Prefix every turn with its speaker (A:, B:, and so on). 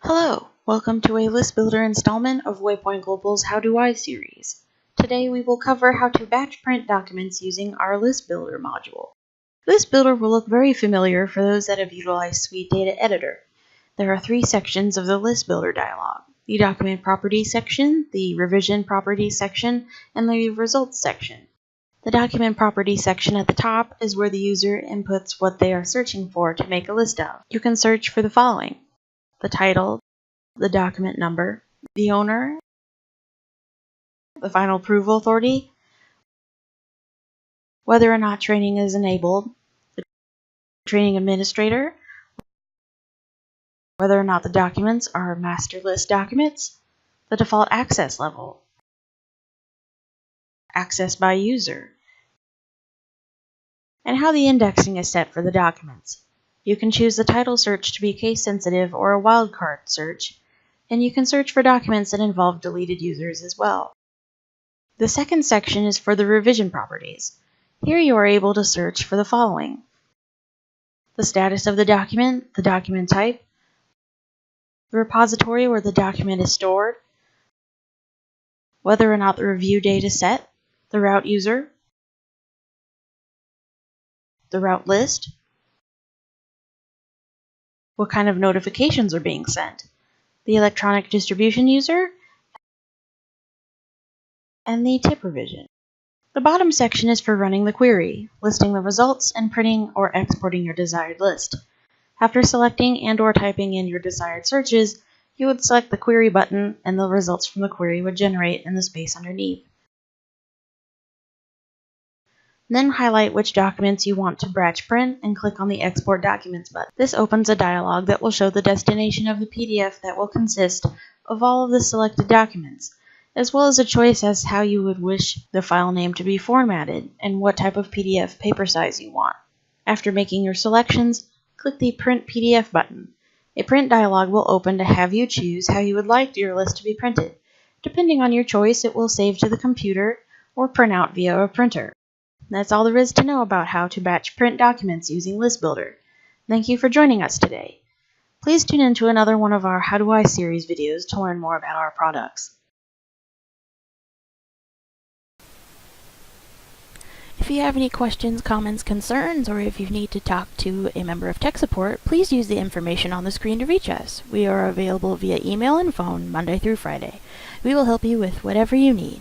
A: Hello, welcome to a list builder installment of Waypoint Global's How Do I series. Today we will cover how to batch print documents using our list builder module. List builder will look very familiar for those that have utilized Suite Data Editor. There are three sections of the list builder dialog: the document properties section, the revision properties section, and the results section. The document properties section at the top is where the user inputs what they are searching for to make a list of. You can search for the following: the title, the document number, the owner, the final approval authority, whether or not training is enabled, the training administrator, whether or not the documents are master list documents, the default access level, access by user, and how the indexing is set for the documents. You can choose the title search to be case sensitive or a wildcard search, and you can search for documents that involve deleted users as well. The second section is for the revision properties. Here you are able to search for the following: the status of the document type, the repository where the document is stored, whether or not the review date is set, the route user, the route list, what kind of notifications are being sent, the electronic distribution user, and the tip revision. The bottom section is for running the query, listing the results, and printing or exporting your desired list. After selecting and/or typing in your desired searches, you would select the query button and the results from the query would generate in the space underneath. Then highlight which documents you want to batch print and click on the Export Documents button. This opens a dialog that will show the destination of the PDF that will consist of all of the selected documents, as well as a choice as how you would wish the file name to be formatted and what type of PDF paper size you want. After making your selections, click the Print PDF button. A print dialog will open to have you choose how you would like your list to be printed. Depending on your choice, it will save to the computer or print out via a printer. That's all there is to know about how to batch print documents using List Builder. Thank you for joining us today. Please tune in to another one of our How Do I series videos to learn more about our products.
B: If you have any questions, comments, concerns, or if you need to talk to a member of tech support, please use the information on the screen to reach us. We are available via email and phone Monday through Friday. We will help you with whatever you need.